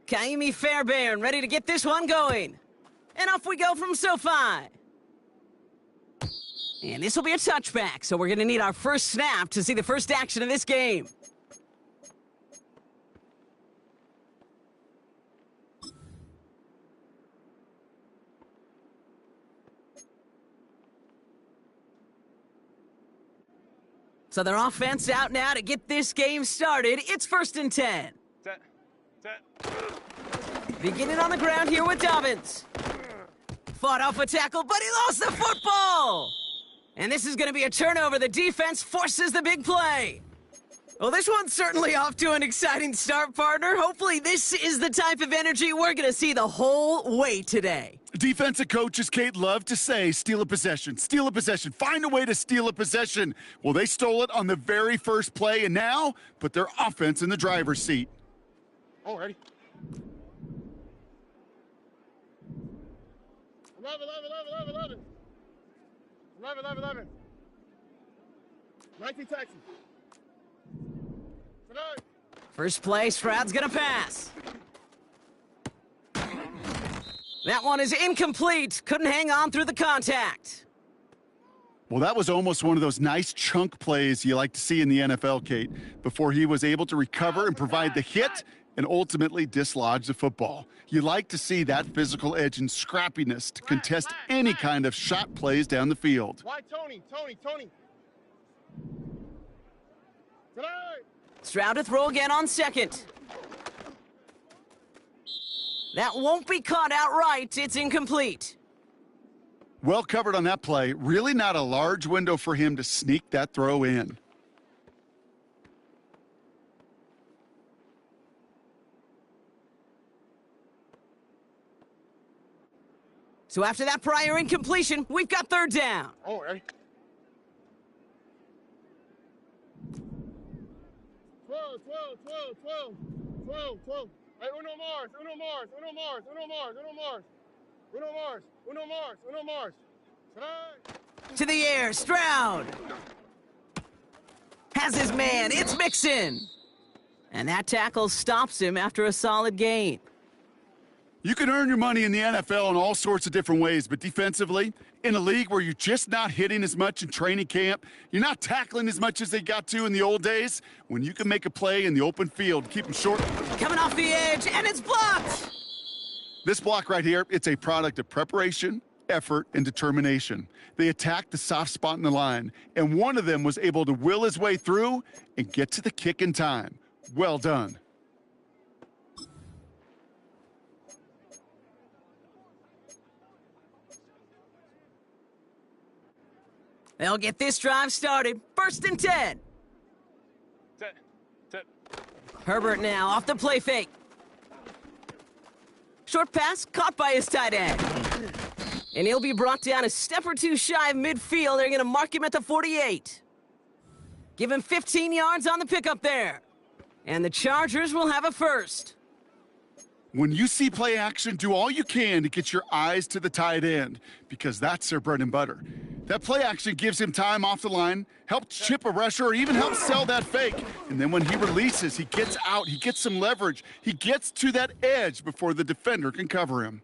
Kaimi Fairbairn ready to get this one going. And off we go from SoFi. And this will be a touchback, so we're going to need our first snap to see the first action of this game. So their offense out now to get this game started. It's 1st and 10. Beginning on the ground here with Dobbins. Fought off a tackle, but he lost the football! And this is going to be a turnover. The defense forces the big play. Well, this one's certainly off to an exciting start, partner. Hopefully this is the type of energy we're going to see the whole way today. Defensive coaches, Kate, love to say, steal a possession, find a way to steal a possession. Well, they stole it on the very first play, and now put their offense in the driver's seat. Oh, ready? 11. 19 taxi. Tonight. First play, Stroud's gonna pass. That one is incomplete. Couldn't hang on through the contact. Well, that was almost one of those nice chunk plays you like to see in the NFL, Kate, before he was able to recover and provide the hit and ultimately dislodge the football. You like to see that physical edge and scrappiness to contest any kind of shot plays down the field. Why, Tony? Tonight. Stroud to throw again on second. That won't be caught outright. It's incomplete. Well covered on that play. Really not a large window for him to sneak that throw in. So after that prior incompletion, we've got 3rd down. Oh, ready? 12. Hey, Uno Mars. Tonight. To the air, Stroud. Has his man, it's Mixon. And that tackle stops him after a solid gain. You can earn your money in the NFL in all sorts of different ways, but defensively, in a league where you're just not hitting as much in training camp, you're not tackling as much as they got to in the old days, when you can make a play in the open field, keep them short. Coming off the edge, and it's blocked! This block right here, it's a product of preparation, effort, and determination. They attacked the soft spot in the line, and one of them was able to will his way through and get to the kick in time. Well done. They'll get this drive started. 1st and 10. Set. Herbert now off the play fake. Short pass caught by his tight end. And he'll be brought down a step or two shy of midfield. They're going to mark him at the 48. Give him 15 yards on the pickup there. And the Chargers will have a first. When you see play action, do all you can to get your eyes to the tight end, because that's their bread and butter. That play action gives him time off the line, helps chip a rusher, or even helps sell that fake. And then when he releases, he gets out, he gets some leverage. He gets to that edge before the defender can cover him.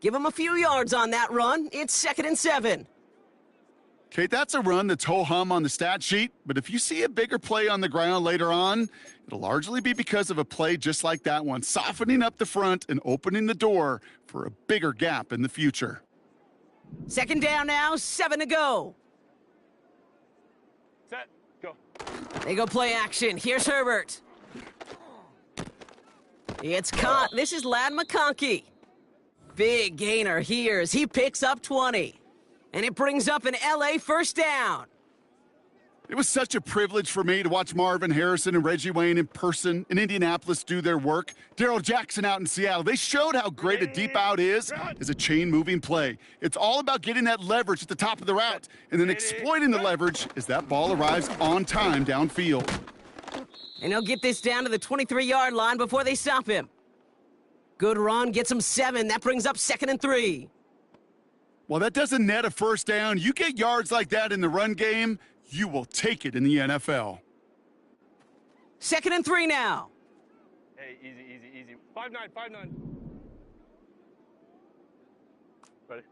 Give him a few yards on that run. It's 2nd and 7. Kate, that's a run that's ho-hum on the stat sheet, but if you see a bigger play on the ground later on, it'll largely be because of a play just like that one, softening up the front and opening the door for a bigger gap in the future. 2nd down now, 7 to go. Set. Go. They go play action. Here's Herbert. It's caught. This is Ladd McConkey. Big gainer here as he picks up 20. And it brings up an LA 1st down. It was such a privilege for me to watch Marvin Harrison and Reggie Wayne in person in Indianapolis do their work. Darrell Jackson out in Seattle. They showed how great a deep out is as a chain-moving play. It's all about getting that leverage at the top of the route and then exploiting the leverage as that ball arrives on time downfield. And he'll get this down to the 23-yard line before they stop him. Good run, gets him 7. That brings up 2nd and 3. Well, that doesn't net a 1st down. You get yards like that in the run game, you will take it in the NFL. 2nd and 3 now. Hey, Hey, easy, easy, easy. 5-9, 5-9. Ready?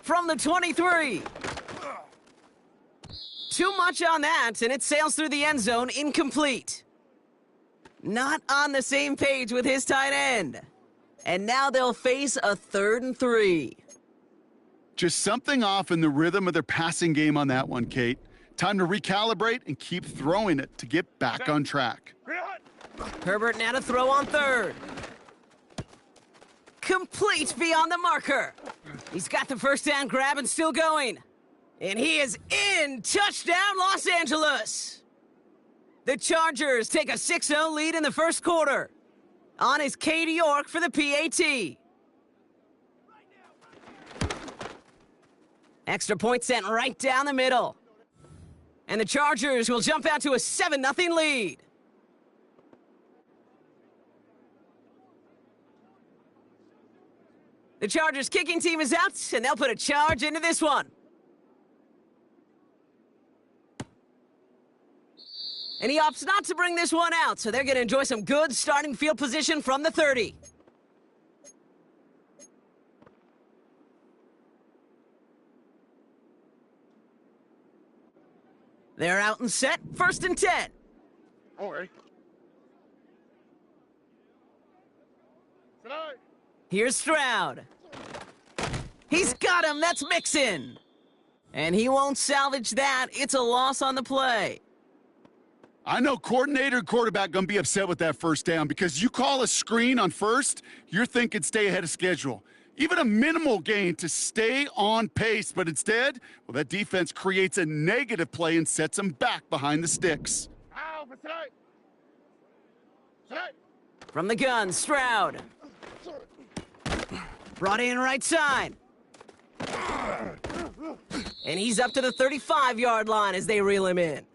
From the 23. Too much on that, and it sails through the end zone incomplete. Not on the same page with his tight end. And now they'll face a 3rd and 3. Just something off in the rhythm of their passing game on that one, Kate. Time to recalibrate and keep throwing it to get back on track. Herbert now to throw on 3rd. Complete beyond the marker. He's got the first down grab and still going. And he is in. Touchdown, Los Angeles. The Chargers take a 6-0 lead in the first quarter. On is Katie York for the PAT. Extra point sent right down the middle. And the Chargers will jump out to a 7-0 lead. The Chargers kicking team is out, and they'll put a charge into this one. And he opts not to bring this one out, so they're going to enjoy some good starting field position from the 30. They're out and set, 1st and 10. All right. Tonight. Here's Stroud. He's got him, that's Mixon. And he won't salvage that, it's a loss on the play. I know coordinator and quarterback going to be upset with that first down because you call a screen on 1st, you're thinking stay ahead of schedule. Even a minimal gain to stay on pace, but instead, well, that defense creates a negative play and sets them back behind the sticks. Ow, for tonight. Tonight. From the gun, Stroud. Brought in right side. And he's up to the 35-yard line as they reel him in.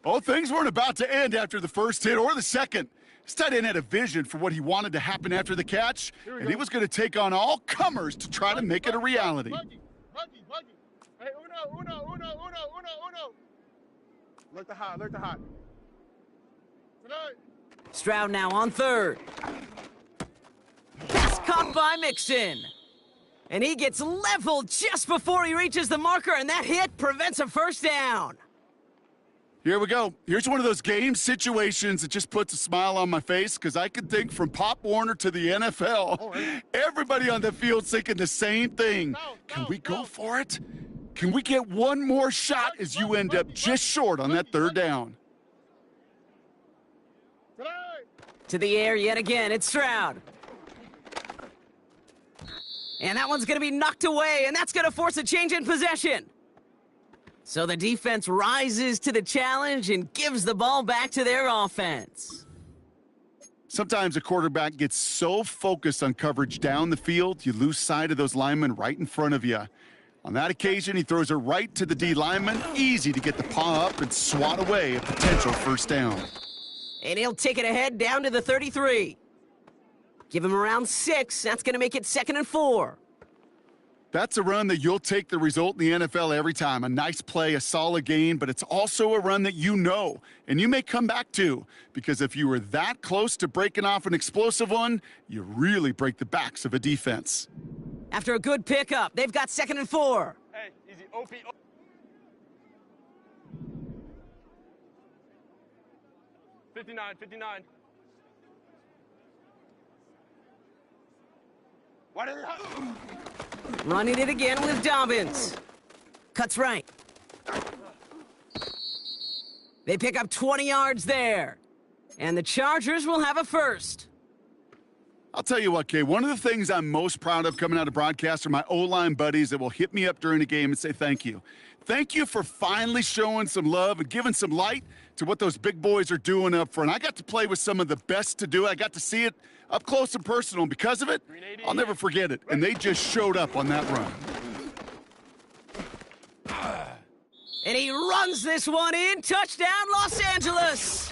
Oh, things weren't about to end after the first hit or the second. This tight end had a vision for what he wanted to happen after the catch, and he was going to take on all comers to try to make it a reality. Buggy. Hey, uno. Alert the hot. Tonight. Stroud now on 3rd. Pass caught by Mixon. And he gets leveled just before he reaches the marker, and that hit prevents a first down. Here we go. Here's one of those game situations that just puts a smile on my face because I can think from Pop Warner to the NFL. Everybody on the field's thinking the same thing. Can we go for it? Can we get one more shot as you end up just short on that 3rd down? To the air yet again, it's Stroud. And that one's going to be knocked away, and that's going to force a change in possession. So the defense rises to the challenge and gives the ball back to their offense. Sometimes a quarterback gets so focused on coverage down the field, you lose sight of those linemen right in front of you. On that occasion, he throws it right to the D lineman. Easy to get the paw up and swat away a potential first down. And he'll take it ahead down to the 33. Give him around 6. That's going to make it 2nd and 4. That's a run that you'll take the result in the NFL every time. A nice play, a solid gain, but it's also a run that you know, and you may come back to, because if you were that close to breaking off an explosive one, you really break the backs of a defense. After a good pickup, they've got 2nd and 4. Hey, easy. OP. 59. What is it? Running it again with Dobbins. Cuts right. They pick up 20 yards there. And the Chargers will have a first. I'll tell you what, Kay, one of the things I'm most proud of coming out of broadcast are my O-line buddies that will hit me up during the game and say thank you. Thank you for finally showing some love and giving some light to what those big boys are doing up front. I got to play with some of the best to do it. I got to see it up close and personal, and because of it, I'll never forget it. And they just showed up on that run. And he runs this one in. Touchdown, Los Angeles!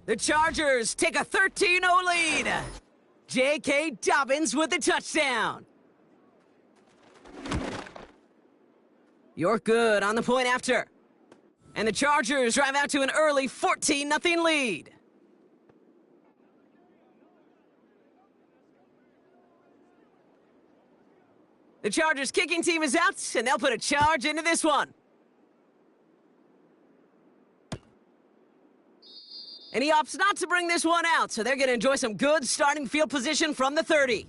The Chargers take a 13-0 lead. J.K. Dobbins with the touchdown. You're good on the point after. And the Chargers drive out to an early 14-0 lead. The Chargers kicking team is out, and they'll put a charge into this one. And he opts not to bring this one out, so they're going to enjoy some good starting field position from the 30.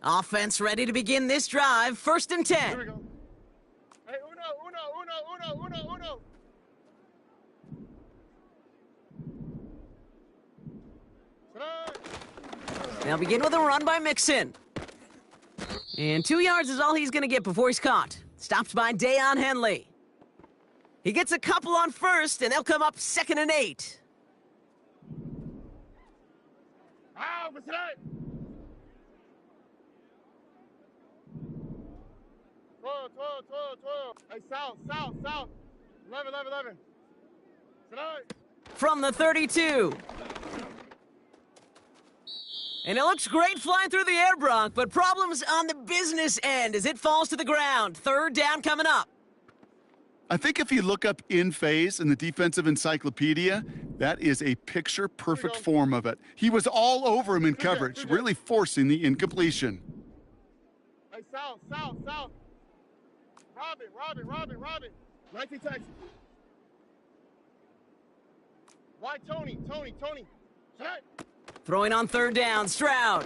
Offense ready to begin this drive. 1st and 10. Here we go. Hey, uno. They'll begin with a run by Mixon. And 2 yards is all he's going to get before he's caught. Stopped by Dayon Henley. He gets a couple on 1st, and they'll come up 2nd and 8. Ah, what's that? 12. Hey, south. 11. Tonight. From the 32. And it looks great flying through the air, Bronk, but problems on the business end as it falls to the ground. 3rd down coming up. I think if you look up in phase in the defensive encyclopedia, that is a picture-perfect form of it. He was all over him in coverage, really forcing the incompletion. Hey, south. Robin. 19 Texas. Why Tony? Tonight. Throwing on 3rd down, Stroud.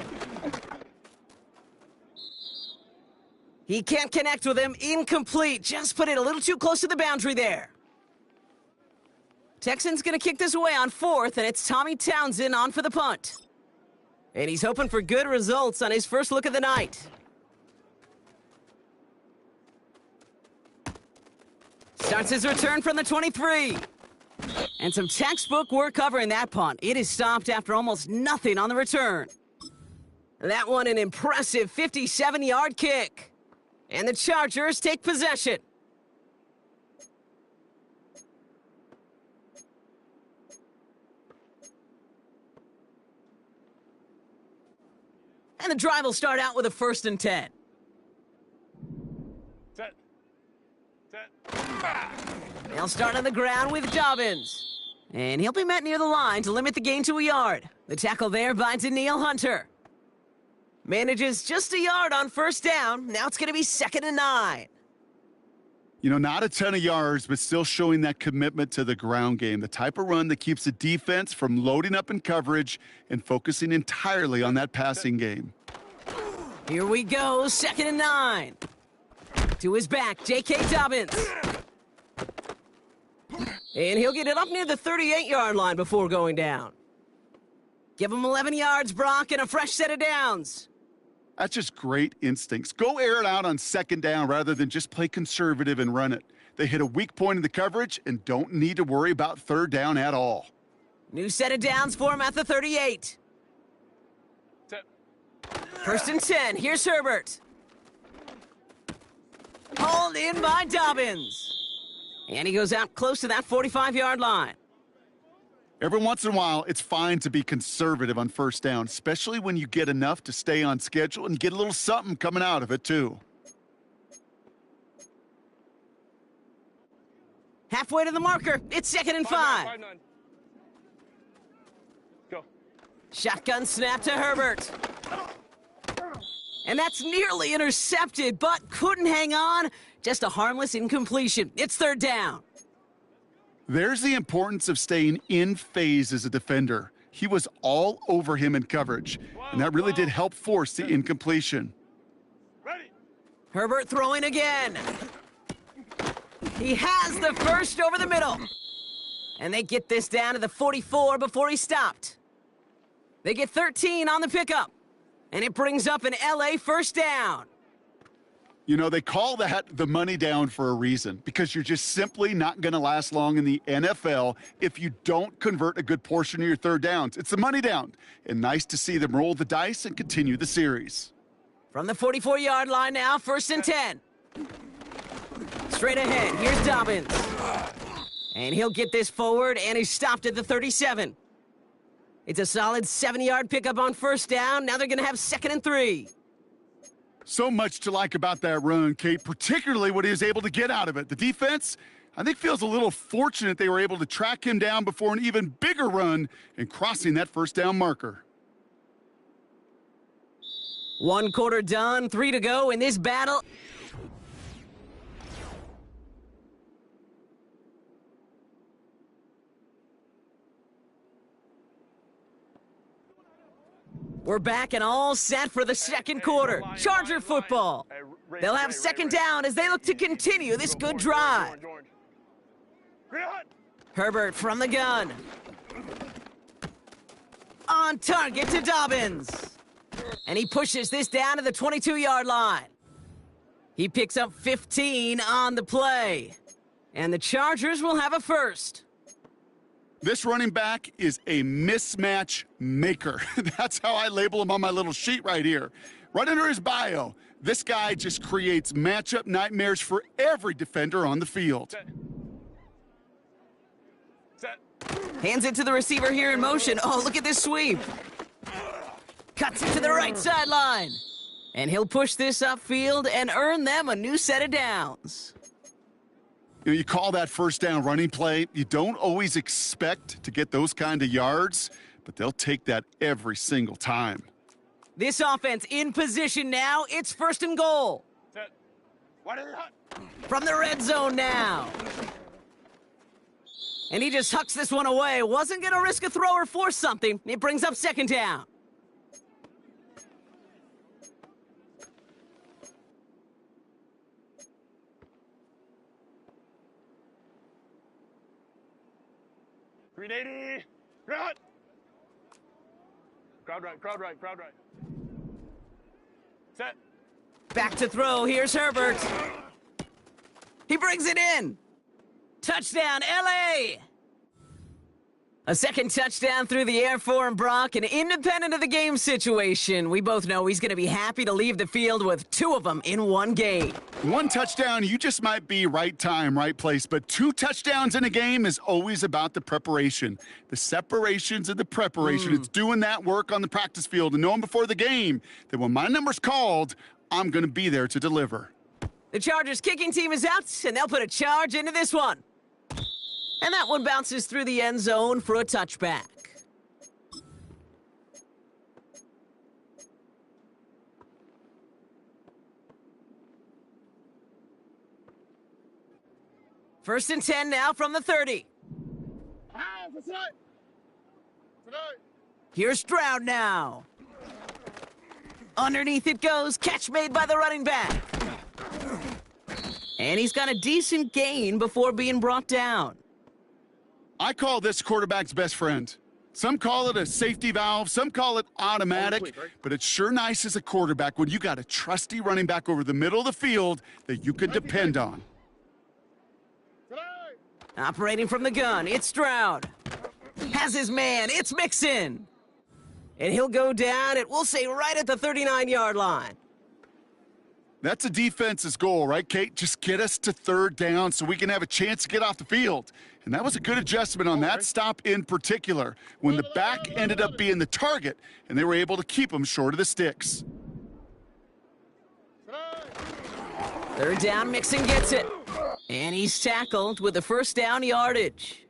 He can't connect with him. Incomplete. Just put it a little too close to the boundary there. Texans going to kick this away on 4th, and it's Tommy Townsend on for the punt. And he's hoping for good results on his first look of the night. Starts his return from the 23. And some textbook work covering that punt. It is stopped after almost nothing on the return. That one an impressive 57-yard kick. And the Chargers take possession. And the drive will start out with a 1st and 10. Set. They'll start on the ground with Dobbins. And he'll be met near the line to limit the gain to a yard. The tackle there by Danielle Hunter. Manages just a yard on 1st down. Now it's going to be 2nd and 9. You know, not a ton of yards, but still showing that commitment to the ground game. The type of run that keeps the defense from loading up in coverage and focusing entirely on that passing game. Here we go, 2nd and 9. To his back, J.K. Dobbins. And he'll get it up near the 38-yard line before going down. Give him 11 yards, Brock, and a fresh set of downs. That's just great instincts. Go air it out on 2nd down rather than just play conservative and run it. They hit a weak point in the coverage and don't need to worry about 3rd down at all. New set of downs for him at the 38. Set. 1st and 10. Here's Herbert. Hauled in by Dobbins. And he goes out close to that 45-yard line. Every once in a while, it's fine to be conservative on 1st down, especially when you get enough to stay on schedule and get a little something coming out of it, too. Halfway to the marker. It's 2nd and 5. 5-9. Go. Shotgun snap to Herbert. And that's nearly intercepted, but couldn't hang on. Just a harmless incompletion. It's 3rd down. There's the importance of staying in phase as a defender. He was all over him in coverage, and that really did help force the incompletion. Ready. Herbert throwing again. He has the first over the middle. And they get this down to the 44 before he stopped. They get 13 on the pickup. And it brings up an LA 1st down. You know, they call that the money down for a reason, because you're just simply not going to last long in the NFL if you don't convert a good portion of your 3rd downs. It's the money down, and nice to see them roll the dice and continue the series. From the 44-yard line now, 1st and 10. Straight ahead, here's Dobbins. And he'll get this forward, and he's stopped at the 37. It's a solid 7-yard pickup on 1st down. Now they're going to have 2nd and 3. So much to like about that run, Kate, particularly what he was able to get out of it. The defense, I think feels a little fortunate they were able to track him down before an even bigger run and crossing that first down marker. 1 quarter done, 3 to go in this battle. We're back and all set for the second quarter. Charger football. They'll have second down as they look to continue this good drive. Herbert from the gun. On target to Dobbins. And he pushes this down to the 22-yard line. He picks up 15 on the play. And the Chargers will have a first. This running back is a mismatch maker. That's how I label him on my little sheet right here. Right under his bio, this guy just creates matchup nightmares for every defender on the field. Set. Hands it to the receiver here in motion. Oh, look at this sweep. Cuts it to the right sideline. And he'll push this upfield and earn them a new set of downs. You know, you call that first down running play. You don't always expect to get those kind of yards, but they'll take that every single time. This offense in position now. It's first and goal. Set. Wide and hot. From the red zone now. And he just hucks this one away. Wasn't going to risk a throw or force something. It brings up second down. .380. Run. Crowd right, crowd right, crowd right. Set. Back to throw. Here's Herbert. He brings it in. Touchdown, LA! A second touchdown through the air for Brock, and independent of the game situation, we both know he's going to be happy to leave the field with 2 of them in one game. 1 touchdown, you just might be right time, right place, but 2 touchdowns in a game is always about the preparation. The separations and the preparation. It's doing that work on the practice field and knowing before the game that when my number's called, I'm going to be there to deliver. The Chargers kicking team is out, and they'll put a charge into this one. And that one bounces through the end zone for a touchback. First and 10 now from the 30. Here's Stroud now. Underneath it goes. Catch made by the running back. And he's got a decent gain before being brought down. I call this quarterback's best friend. Some call it a safety valve, some call it automatic, but it's sure nice as a quarterback when you got a trusty running back over the middle of the field that you can depend on. Operating from the gun, it's Stroud. Has his man, it's Mixon. And he'll go down, we'll say right at the 39-yard line. That's a defense's goal, right, Kate? Just get us to third down so we can have a chance to get off the field. And that was a good adjustment on that stop in particular, when the back ended up being the target, and they were able to keep him short of the sticks. Third down, Mixon gets it. And he's tackled with the first down yardage.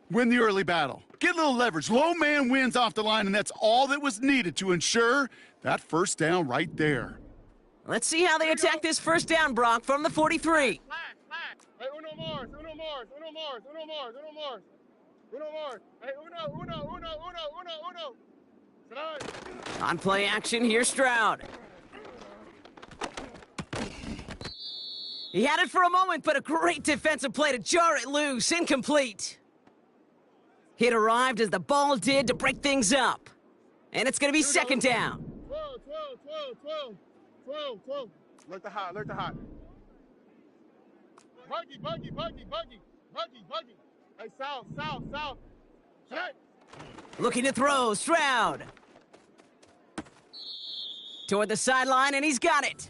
Win the early battle. Get a little leverage. Low man wins off the line, and that's all that was needed to ensure that first down right there. Let's see how they attack this first down, Brock, from the 43. Hey, uno more, uno more, uno more, uno more, uno more, uno more. Hey, uno. Stroud. On play action, here's Stroud. He had it for a moment, but a great defensive play to jar it loose. Incomplete. Hit arrived as the ball did to break things up. And it's going to be second down. 12. Look the hot. Buggy. Hey, south. Shut. Looking to throw, Stroud. Toward the sideline, and he's got it.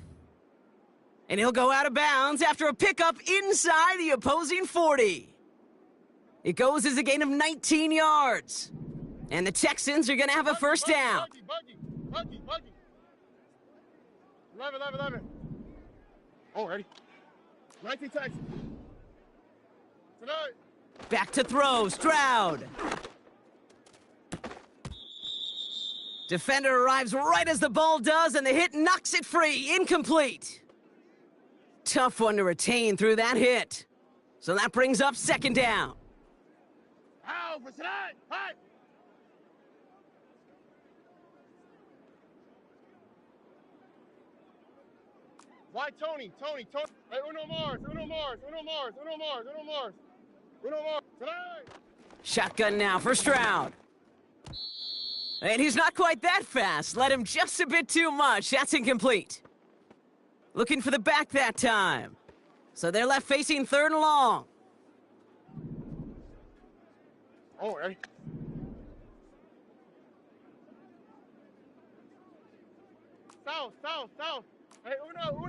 And he'll go out of bounds after a pickup inside the opposing 40. It goes as a gain of 19 yards. And the Texans are going to have a first down. Buggy. 11. Oh, ready. 19 Texans. Tonight. Back to throw, Stroud. Defender arrives right as the ball does, and the hit knocks it free. Incomplete. Tough one to retain through that hit. So that brings up second down. How for tonight? Hi. Why Tony? Tony. Hey, Uno Mars. Tonight. Shotgun now for Stroud. And he's not quite that fast. Let him just a bit too much. That's incomplete. Looking for the back that time. So they're left facing third and long. Oh, hey. South. Hey, Uno.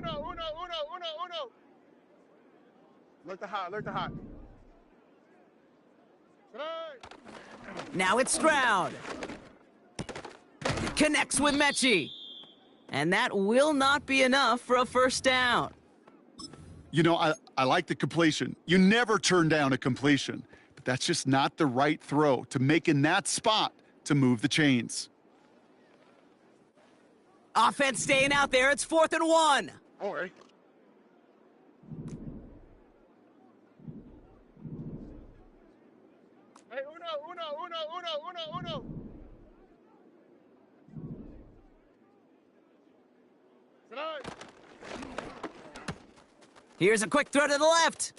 Look the hot. Tonight. Now it's Stroud. Connects with Mechie. And that will not be enough for a first down. You know, I like the completion. You never turn down a completion, but that's just not the right throw to make in that spot to move the chains. Offense staying out there. It's 4th and 1. Oh, hey. Hey, Uno. Tonight. Here's a quick throw to the left.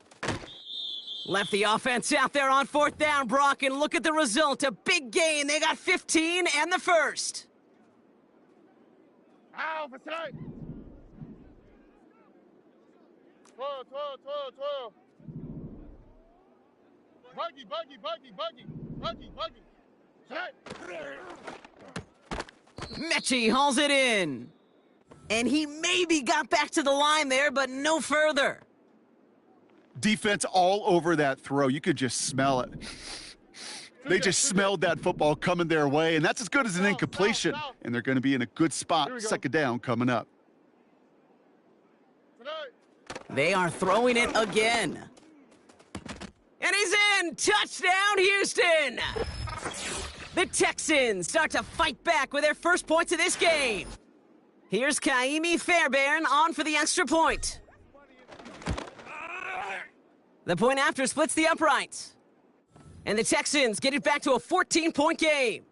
Left the offense out there on 4th down, Brock, and look at the result. A big gain. They got 15 and the first. How for tonight. 12. Buggy. Tonight. Mechie hauls it in. And he maybe got back to the line there, but no further. Defense all over that throw. You could just smell it. They just smelled that football coming their way, and that's as good as an incompletion. And they're going to be in a good spot. Second down coming up. They are throwing it again. And he's in! Touchdown, Houston! The Texans start to fight back with their first points of this game. Here's Kaimi Fairbairn on for the extra point. The point after splits the uprights. And the Texans get it back to a 14-point game.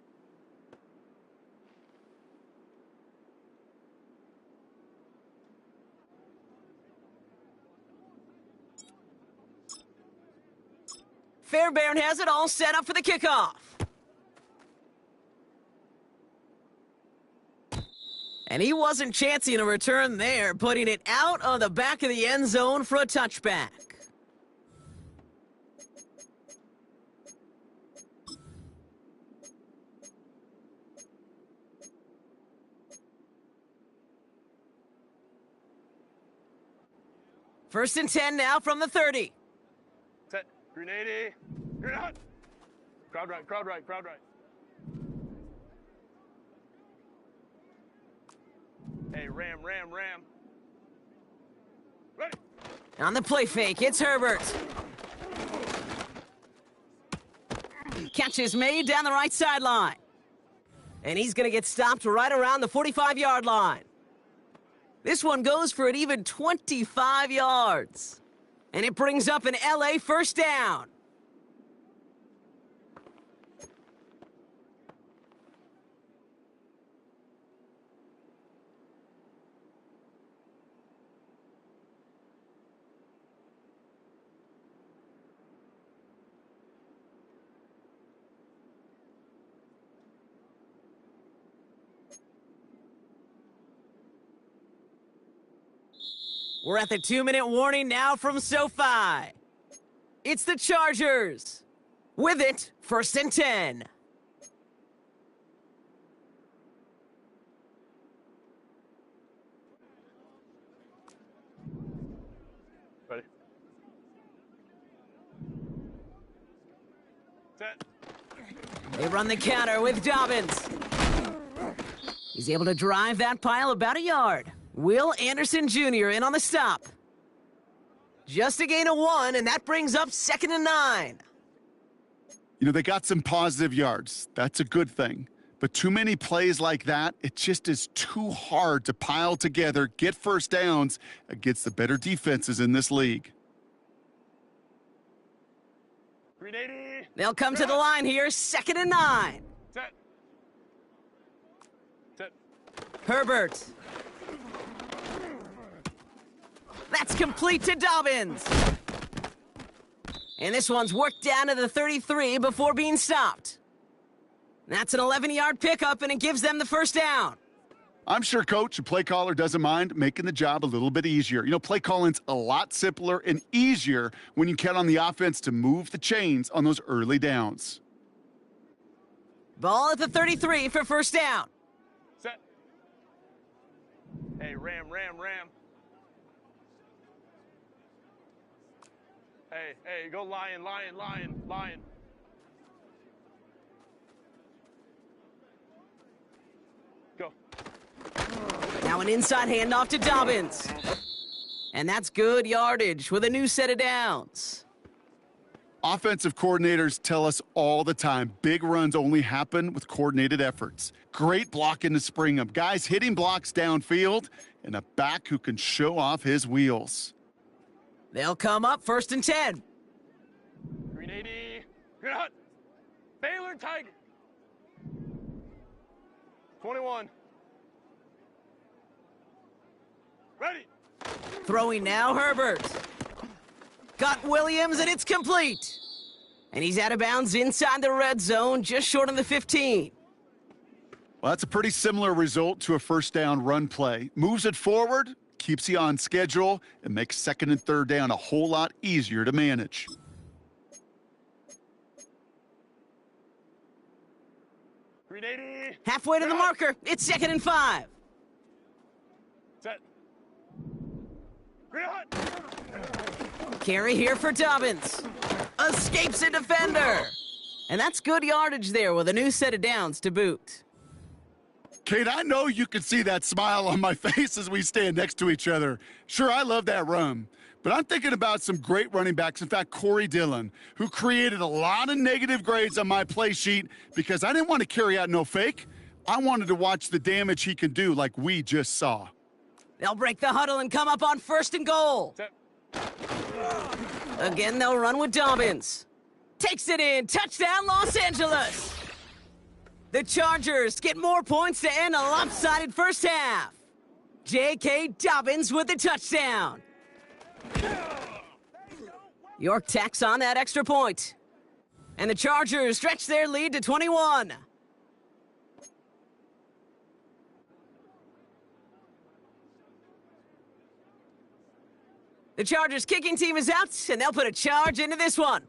Fairbairn has it all set up for the kickoff. And he wasn't chancing a return there, putting it out of the back of the end zone for a touchback. First and 10 now from the 30. Set. Grenade. Grenade. Crowd right. Hey, ram. Ready. On the play fake, it's Herbert. Catch is made down the right sideline. And he's going to get stopped right around the 45-yard line. This one goes for an even 25 yards. And it brings up an LA first down. We're at the 2-minute warning now from SoFi. It's the Chargers. With it, first and 10. Ready. Set. They run the counter with Dobbins. He's able to drive that pile about a yard. Will Anderson Jr. in on the stop. Just a gain of 1, and that brings up 2nd and 9. You know, they got some positive yards. That's a good thing. But too many plays like that, it just is too hard to pile together, get first downs against the better defenses in this league. 380. They'll come to the line here, 2nd and 9. Set. Set. Herbert. That's complete to Dobbins. And this one's worked down to the 33 before being stopped. That's an 11-yard pickup, and it gives them the first down. I'm sure coach and play caller doesn't mind making the job a little bit easier. You know, play calling's a lot simpler and easier when you count on the offense to move the chains on those early downs. Ball at the 33 for first down. Set. Hey, ram. Hey, go lion. Go. Now an inside handoff to Dobbins. And that's good yardage with a new set of downs. Offensive coordinators tell us all the time, big runs only happen with coordinated efforts. Great blocking to spring them. Guys hitting blocks downfield, and a back who can show off his wheels. They'll come up 1st and 10. 380. Good hut. Baylor Tiger. 21. Ready. Throwing now, Herbert. Got Williams, and it's complete. And he's out of bounds inside the red zone, just short of the 15. Well, that's a pretty similar result to a first down run play. Moves it forward, keeps you on schedule, and makes 2nd and 3rd down a whole lot easier to manage. Halfway to the marker. It's 2nd and 5. Set. Green hut. Carry here for Dobbins. Escapes a defender. And that's good yardage there with a new set of downs to boot. Kate, I know you can see that smile on my face as we stand next to each other. Sure, I love that run. But I'm thinking about some great running backs. In fact, Corey Dillon, who created a lot of negative grades on my play sheet because I didn't want to carry out no fake. I wanted to watch the damage he can do like we just saw. They'll break the huddle and come up on 1st and goal. Set. Again, they'll run with Dobbins. Takes it in. Touchdown, Los Angeles. The Chargers get more points to end a lopsided first half. J.K. Dobbins with the touchdown. York tacks on that extra point. And the Chargers stretch their lead to 21. The Chargers kicking team is out, and they'll put a charge into this one.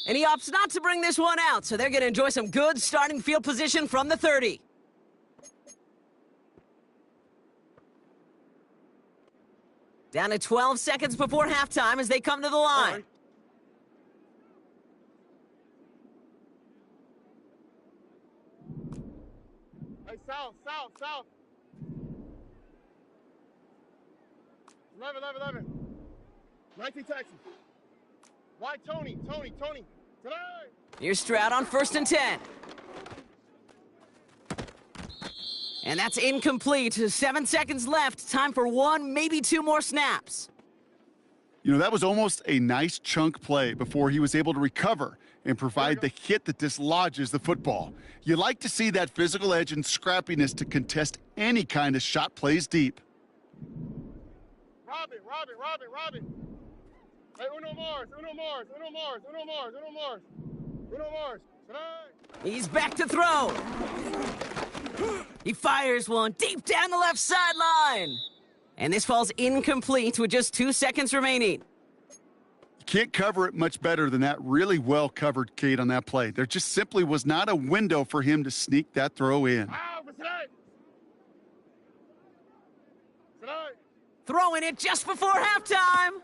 And he opts not to bring this one out, so they're going to enjoy some good starting field position from the 30. Down to 12 seconds before halftime as they come to the line. Hey, south. 11. 19 Texas. Why Tony? Today! Here's Stroud on 1st and 10. And that's incomplete. 7 seconds left. Time for 1, maybe 2 more snaps. You know, that was almost a nice chunk play before he was able to recover and provide the hit that dislodges the football. You like to see that physical edge and scrappiness to contest any kind of shot plays deep. Robin. Hey, Uno Mars. Today! He's back to throw. He fires one deep down the left sideline. And this falls incomplete with just 2 seconds remaining. You can't cover it much better than that. Really well covered, Kate, on that play. There just simply was not a window for him to sneak that throw in. Throwing it just before halftime.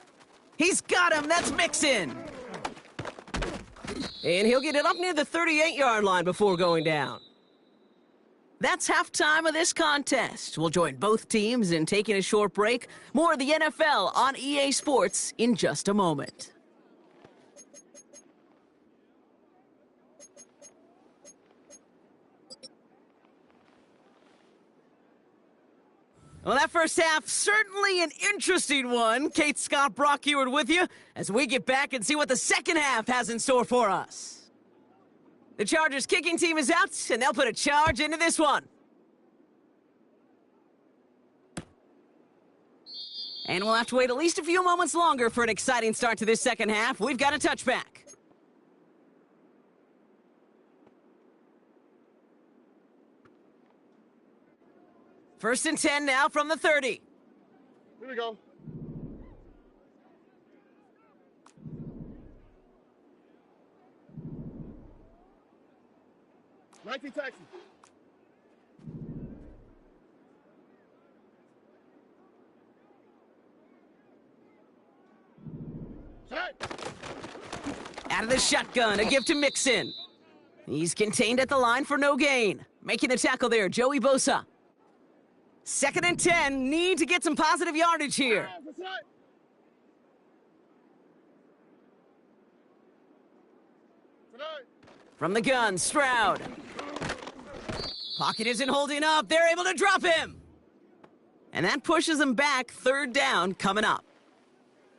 He's got him. That's Mixon. And he'll get it up near the 38-yard line before going down. That's halftime of this contest. We'll join both teams in taking a short break. More of the NFL on EA Sports in just a moment. Well, that first half, certainly an interesting one. Kate, Scott, Brock Ewart with you as we get back and see what the second half has in store for us. The Chargers kicking team is out, and they'll put a charge into this one. And we'll have to wait at least a few moments longer for an exciting start to this second half. We've got a touchback. First and 10 now from the 30. Here we go. Taxi. Out of the shotgun, a give to Mixon. He's contained at the line for no gain. Making the tackle there, Joey Bosa. Second and 10, need to get some positive yardage here. From the gun, Stroud. Pocket isn't holding up. They're able to drop him. And that pushes them back. Third down coming up.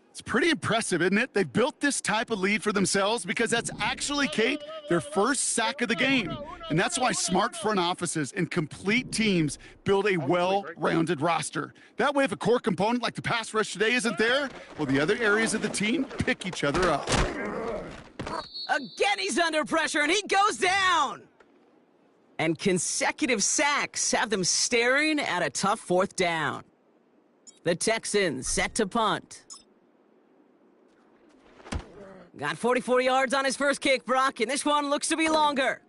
It's pretty impressive, isn't it? They built this type of lead for themselves because that's actually, Kate, their first sack of the game. And that's why smart front offices and complete teams build a well-rounded roster. That way, if a core component like the pass rush today isn't there, well, the other areas of the team pick each other up. Again, he's under pressure, and he goes down. And consecutive sacks have them staring at a tough fourth down. The Texans set to punt. Got 44 yards on his first kick, Brock, and this one looks to be longer.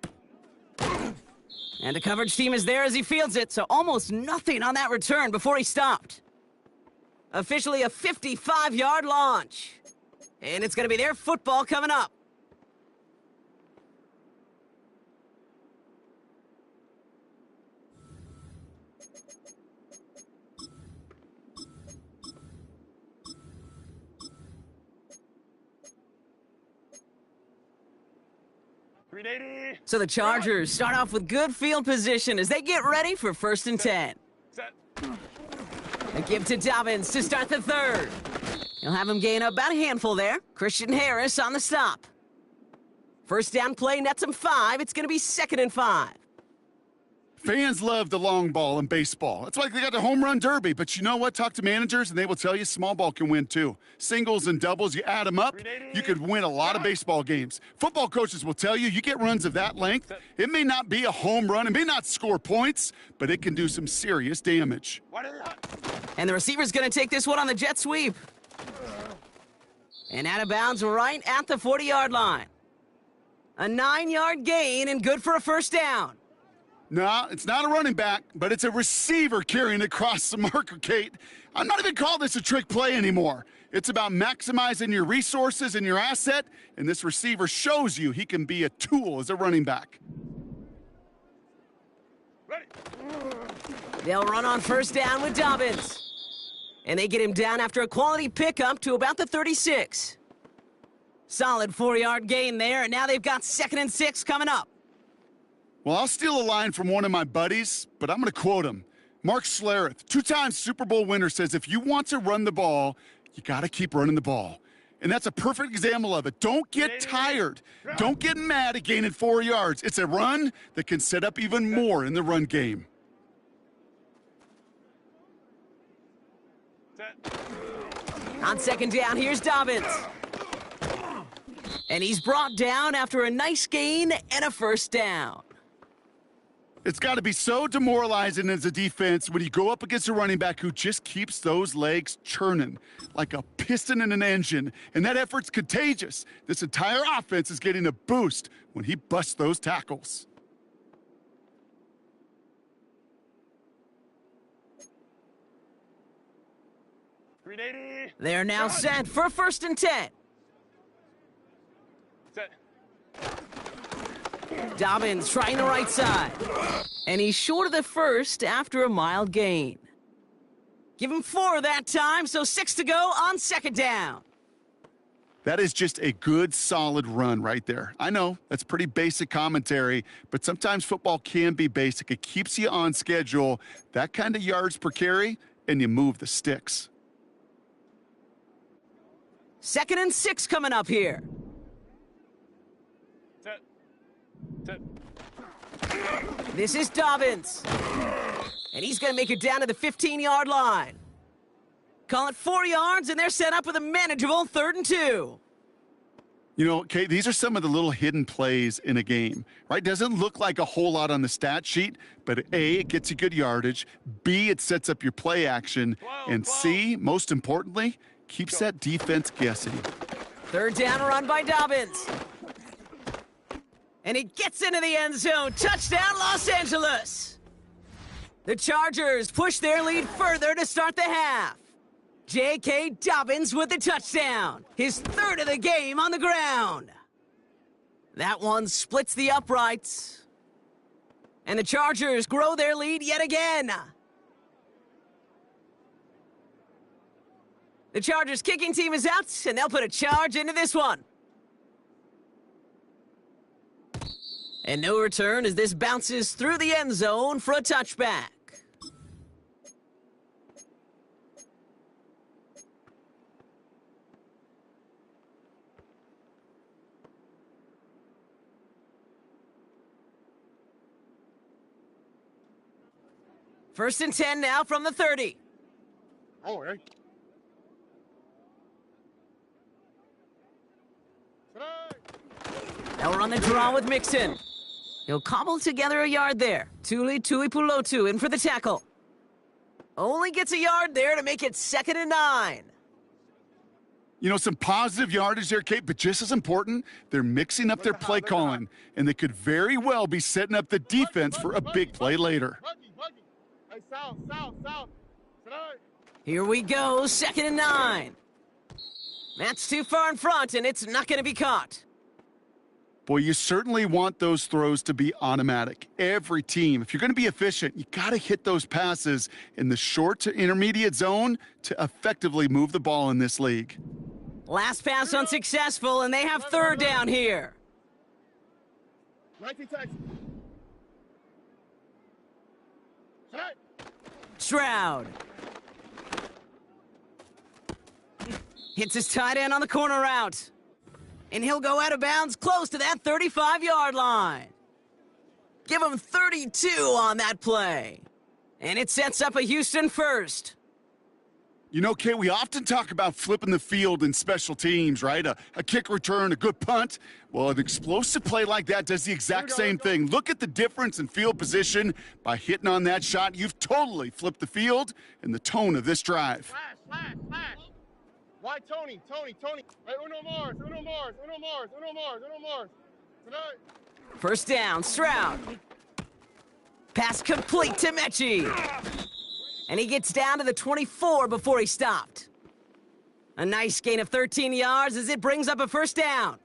And the coverage team is there as he fields it, so almost nothing on that return before he stopped. Officially a 55-yard launch. And it's going to be their football coming up. So the Chargers start off with good field position as they get ready for first and 10. A give to Dobbins to start the third. He'll have him gain about a handful there. Christian Harris on the stop. First down play nets him 5. It's going to be second and 5. Fans love the long ball in baseball. It's like they got the home run derby, but you know what? Talk to managers and they will tell you small ball can win too. Singles and doubles, you add them up, you could win a lot of baseball games. Football coaches will tell you, you get runs of that length, it may not be a home run, it may not score points, but it can do some serious damage. And the receiver's going to take this one on the jet sweep. And out of bounds right at the 40-yard line. A 9-yard gain and good for a first down. No, it's not a running back, but it's a receiver carrying across the marker, Kate. I'm not even calling this a trick play anymore. It's about maximizing your resources and your asset, and this receiver shows you he can be a tool as a running back. They'll run on first down with Dobbins. And they get him down after a quality pickup to about the 36. Solid 4-yard gain there, and now they've got second and 6 coming up. Well, I'll steal a line from one of my buddies, but I'm going to quote him. Mark Schlereth, 2-time Super Bowl winner, says if you want to run the ball, you got to keep running the ball. And that's a perfect example of it. Don't get tired. Don't get mad at gaining 4 yards. It's a run that can set up even more in the run game. On second down, here's Dobbins. And he's brought down after a nice gain and a first down. It's got to be so demoralizing as a defense when you go up against a running back who just keeps those legs churning like a piston in an engine, and that effort's contagious. This entire offense is getting a boost when he busts those tackles. They're now set for first and 10. Dobbins trying the right side. And he's short of the first after a mild gain. Give him 4 that time, so 6 to go on second down. That is just a good, solid run right there. I know, that's pretty basic commentary, but sometimes football can be basic. It keeps you on schedule, that kind of yards per carry, and you move the sticks. 2nd and 6 coming up here. Set. Set. This is Dobbins. And he's going to make it down to the 15-yard line. Call it 4 yards, and they're set up with a manageable 3rd and 2. You know, Kate, these are some of the little hidden plays in a game, right? Doesn't look like a whole lot on the stat sheet, but A, it gets you good yardage, B, it sets up your play action, and C, most importantly, keeps that defense guessing. 3rd down run by Dobbins. And he gets into the end zone. Touchdown, Los Angeles. The Chargers push their lead further to start the half. J.K. Dobbins with the touchdown. His 3rd of the game on the ground. That one splits the uprights. And the Chargers grow their lead yet again. The Chargers kicking team is out, and they'll put a charge into this one. And no return as this bounces through the end zone for a touchback. First and 10 now from the 30. Oh, right. They'll run the draw with Mixon. He'll cobble together a yard there. Tuli Tuipulotu in for the tackle. Only gets a yard there to make it 2nd and 9. You know, some positive yardage there, Kate, but just as important, they're mixing up their play calling, and they could very well be setting up the defense for a big play later. Buggy. Hey, south. Tonight. Here we go, 2nd and 9. That's too far in front, and it's not going to be caught. Boy, you certainly want those throws to be automatic. Every team, if you're going to be efficient, you got to hit those passes in the short to intermediate zone to effectively move the ball in this league. Last pass unsuccessful, and they have 3rd down here. 19 Texas. Tonight. Stroud. Hits his tight end on the corner route. And he'll go out of bounds close to that 35-yard line. Give him 32 on that play. And it sets up a Houston first. You know, Kate, we often talk about flipping the field in special teams, right? A kick return, a good punt. Well, an explosive play like that does the exact same thing. Look at the difference in field position. By hitting on that shot, you've totally flipped the field and the tone of this drive. Flash. Why Tony? Hey, Uno Mars. Tonight. First down, Stroud. Pass complete to Mechie. And he gets down to the 24 before he stopped. A nice gain of 13 yards as it brings up a first down.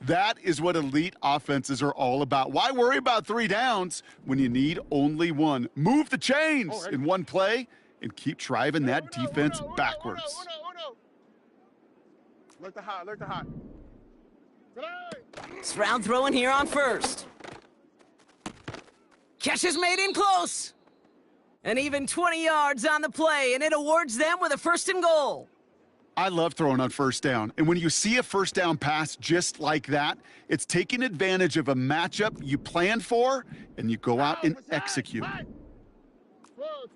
That is what elite offenses are all about. Why worry about 3 downs when you need only 1? Move the chains in one play and keep driving that defense backwards. Uno. Look the hot. Tonight. Stroud throwing here on first. Catch is made in close. And even 20 yards on the play, and it awards them with a 1st and goal. I love throwing on first down. And when you see a first down pass just like that, it's taking advantage of a matchup you planned for, and you go out and execute. 12.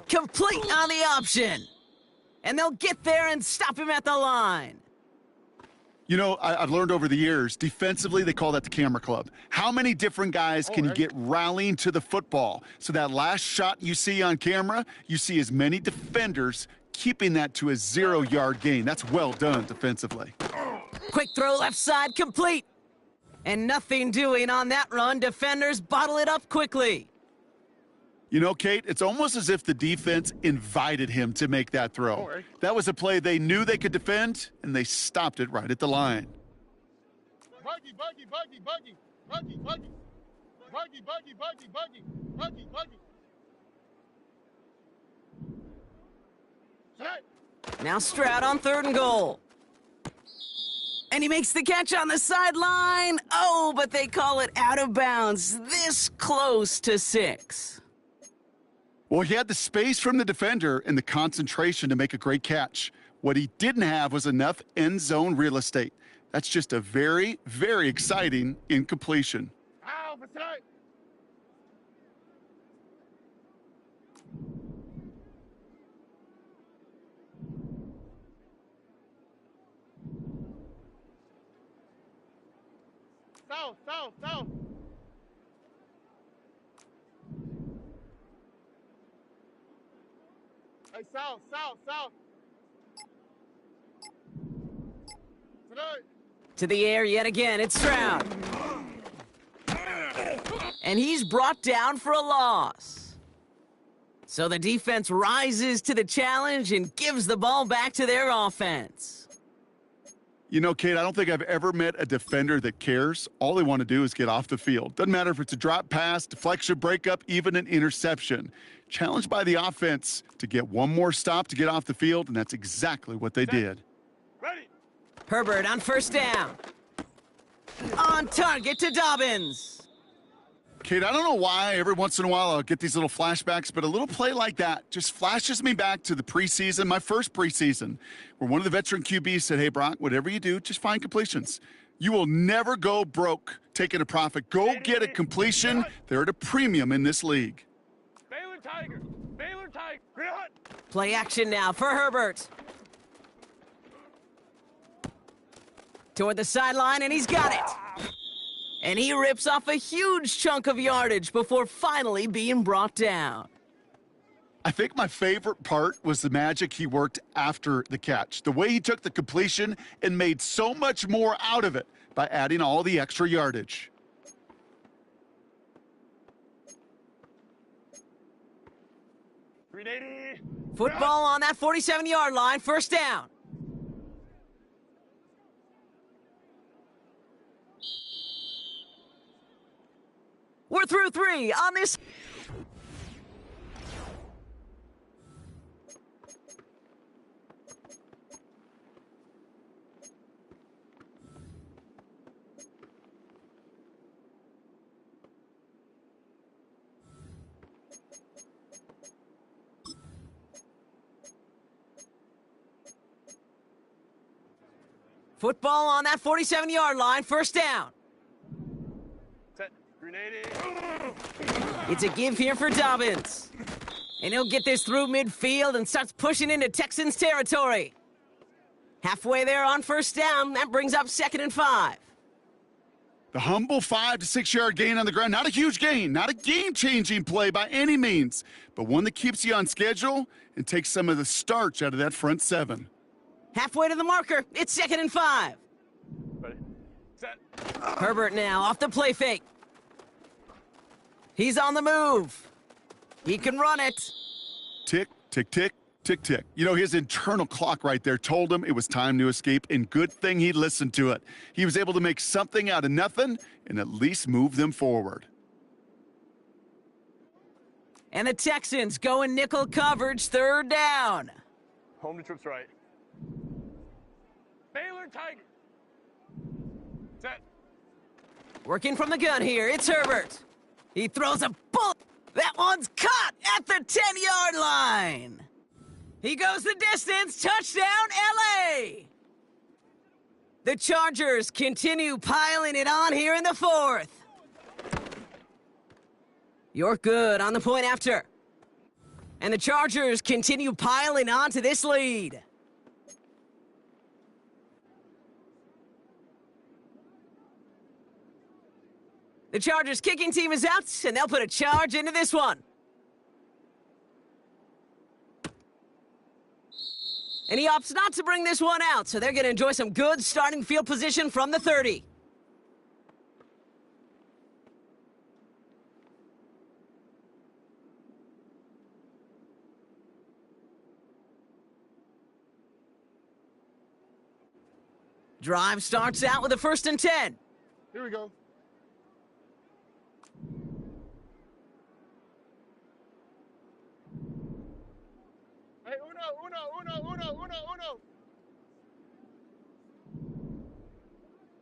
Complete on the option. And they'll get there and stop him at the line. You know, I've learned over the years, defensively, they call that the camera club. How many different guys can you get rallying to the football? So that last shot you see on camera, you see as many defenders keeping that to a 0-yard gain. That's well done defensively. Quick throw left side, complete. And nothing doing on that run. Defenders bottle it up quickly. You know, Kate, it's almost as if the defense invited him to make that throw. Alright. That was a play they knew they could defend, and they stopped it right at the line. Buggy, buggy, buggy, buggy, buggy, buggy, buggy, buggy, buggy, buggy, buggy, buggy. Set. Now Stroud on 3rd and goal. And he makes the catch on the sideline. Oh, but they call it out of bounds. This close to 6. Well, he had the space from the defender and the concentration to make a great catch. What he didn't have was enough end zone real estate. That's just a very, very exciting incompletion. Ow, beside. South, south, south. Hey, south, south, south. Today. To the air yet again, it's Stroud. And he's brought down for a loss. So the defense rises to the challenge and gives the ball back to their offense. You know, Kate, I don't think I've ever met a defender that cares. All they want to do is get off the field. Doesn't matter if it's a drop pass, deflection, breakup, even an interception. Challenged by the offense to get one more stop to get off the field, and that's exactly what they did. Ready. Herbert on 1st down. On target to Dobbins. Kate, I don't know why every once in a while I'll get these little flashbacks, but a little play like that just flashes me back to the preseason, my first preseason, where one of the veteran QBs said, hey, Brock, whatever you do, just find completions. You will never go broke taking a profit. Go get a completion. They're at a premium in this league. Baylor Tiger. Baylor Tiger. Play action now for Herbert. Toward the sideline, and he's got it. And he rips off a huge chunk of yardage before finally being brought down. I think my favorite part was the magic he worked after the catch. The way he took the completion and made so much more out of it by adding all the extra yardage. Football on that 47-yard line, 1st down. We're through 3 on this. Football on that 47-yard line, 1st down. Set. Grenade. It's a give here for Dobbins. And he'll get this through midfield and starts pushing into Texans territory. Halfway there on 1st down, that brings up 2nd and 5. The humble 5 to 6 yard gain on the ground. Not a huge gain, not a game-changing play by any means, but one that keeps you on schedule and takes some of the starch out of that front 7. Halfway to the marker, it's 2nd and 5. Ready. Set. Herbert now off the play fake. He's on the move. He can run it. Tick, tick, tick, tick, tick. You know, his internal clock right there told him it was time to escape, and good thing he listened to it. He was able to make something out of nothing and at least move them forward. And the Texans go in nickel coverage, 3rd down. Home to trips right. Baylor Tiger. Set. Working from the gun here, it's Herbert. He throws a bullet. That one's caught at the 10-yard line. He goes the distance, touchdown LA. The Chargers continue piling it on here in the 4th. You're good on the point after. And the Chargers continue piling on to this lead. The Chargers kicking team is out, and they'll put a charge into this one. And he opts not to bring this one out, so they're going to enjoy some good starting field position from the 30. Drive starts out with a 1st and 10. Here we go. Hey, uno.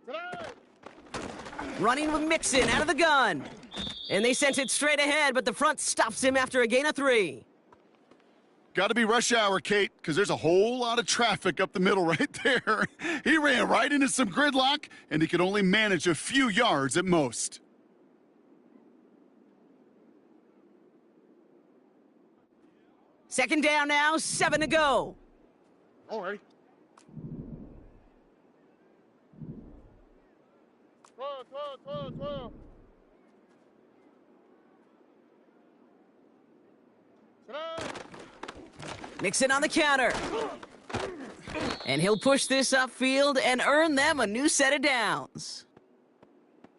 Tonight. Running with Mixon out of the gun. And they sent it straight ahead, but the front stops him after a gain of 3. Got to be rush hour, Kate, because there's a whole lot of traffic up the middle right there. He ran right into some gridlock, and he could only manage a few yards at most. Second down now, 7 to go. All right. Twelve. Mixon on the counter. And he'll push this upfield and earn them a new set of downs.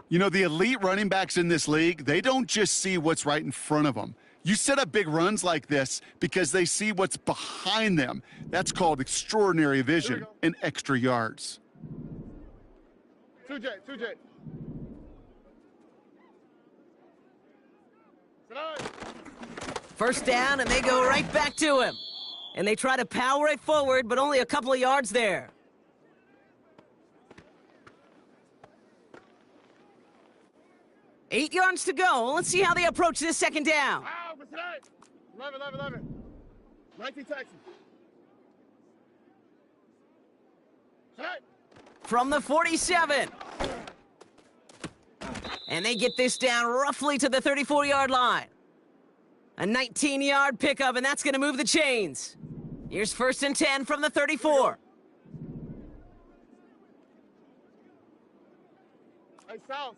You know, the elite running backs in this league, they don't just see what's right in front of them. You set up big runs like this because they see what's behind them. That's called extraordinary vision and extra yards. Two jet. First down, and they go right back to him. And they try to power it forward, but only a couple of yards there. Eight yards to go. Let's see how they approach this second down. Wow, but tonight. 11. 19 Texas. Tonight. From the 47. And they get this down roughly to the 34-yard line. A 19-yard pickup, and that's going to move the chains. Here's 1st and 10 from the 34. Hey, south.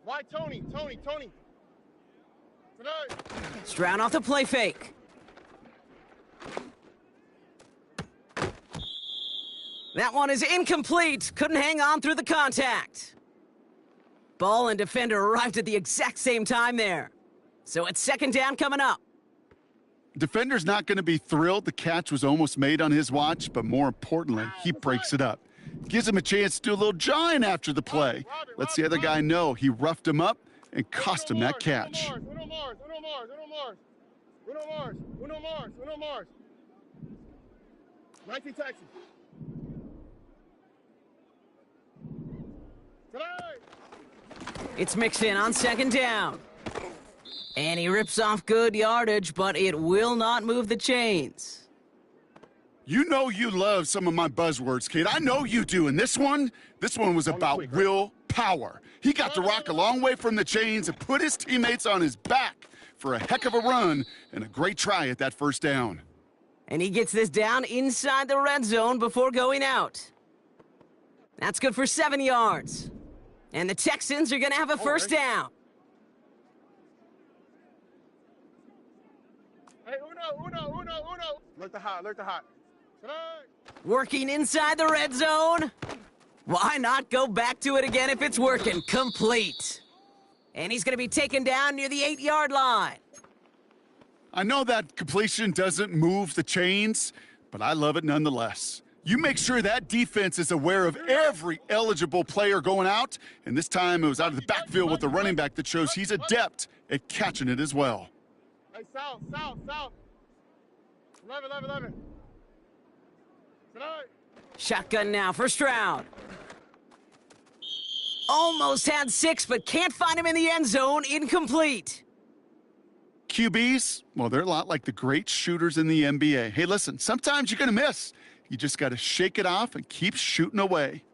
Why Tony? Tonight. Stroud off the play fake. That one is incomplete. Couldn't hang on through the contact. Ball and defender arrived at the exact same time there. So it's second down coming up. Defender's not going to be thrilled the catch was almost made on his watch, but more importantly, he breaks it up. Gives him a chance to do a little jawing after the play. Lets the other guy know he roughed him up and cost him that catch. Uno Mars. 19 Texas. Tonight. It's Mixon on second down. And he rips off good yardage, but it will not move the chains. You know you love some of my buzzwords, kid. I know you do. And this one was about willpower. He got the rock a long way from the chains and put his teammates on his back for a heck of a run and a great try at that first down. And he gets this down inside the red zone before going out. That's good for 7 yards. And the Texans are going to have a first down. Hey, uno. Alert the hot. Tonight. Working inside the red zone. Why not go back to it again if it's working? Complete. And he's going to be taken down near the 8-yard line. I know that completion doesn't move the chains, but I love it nonetheless. You make sure that defense is aware of every eligible player going out, and this time it was out of the backfield with the running back that shows he's adept at catching it as well. Hey, south. 11. Tonight. Shotgun now for Stroud. Almost had 6, but can't find him in the end zone. Incomplete. QBs, well, they're a lot like the great shooters in the NBA. Hey, listen, sometimes you're going to miss. You just got to shake it off and keep shooting away.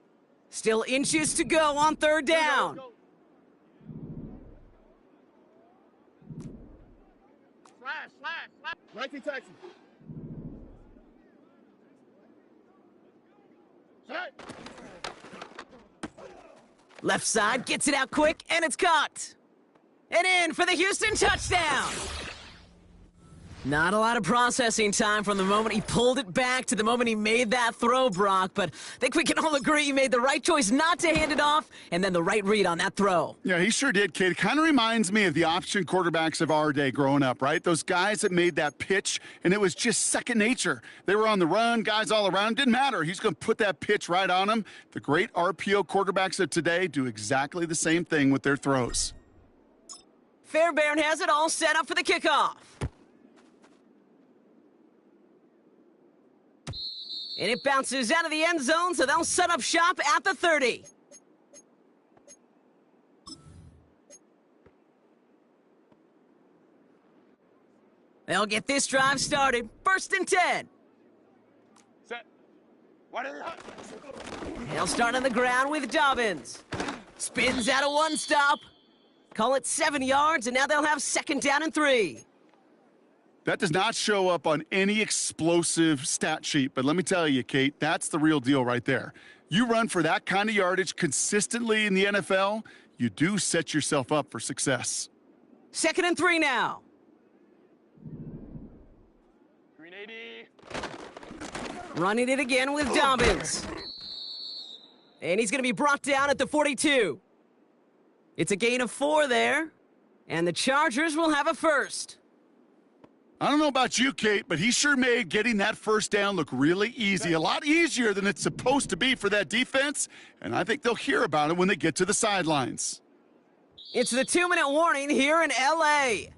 Still inches to go on third down. Slash. 19 Texas. Tonight. Left side gets it out quick, and it's caught. And in for the Houston touchdown. Not a lot of processing time from the moment he pulled it back to the moment he made that throw, Brock, but I think we can all agree he made the right choice not to hand it off, and then the right read on that throw. Yeah, he sure did, Kate. It kind of reminds me of the option quarterbacks of our day growing up, right? Those guys that made that pitch, and it was just second nature. They were on the run, guys all around. Didn't matter. He's going to put that pitch right on them. The great RPO quarterbacks of today do exactly the same thing with their throws. Fairbairn has it all set up for the kickoff. And it bounces out of the end zone, so they'll set up shop at the 30. They'll get this drive started. First and 10. Set. What is They'll start on the ground with Dobbins. Spins out of one stop. Call it 7 yards, and now they'll have second down and 3. That does not show up on any explosive stat sheet, but let me tell you, Kate, that's the real deal right there. You run for that kind of yardage consistently in the NFL, you do set yourself up for success. Second and 3 now. 380. Running it again with Dobbins. And he's going to be brought down at the 42. It's a gain of 4 there, and the Chargers will have a first. I don't know about you, Kate, but he sure made getting that first down look really easy. A lot easier than it's supposed to be for that defense, and I think they'll hear about it when they get to the sidelines. It's the 2-minute warning here in L.A.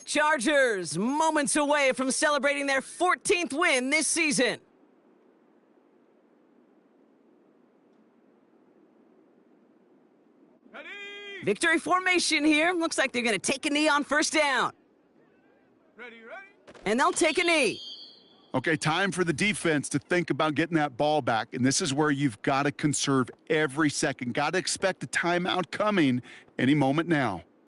Chargers moments away from celebrating their 14th win this season. Ready. Victory formation here. Looks like they're going to take a knee on first down. Ready. And they'll take a knee. Okay, time for the defense to think about getting that ball back, and this is where you've got to conserve every second. Got to expect a timeout coming any moment now.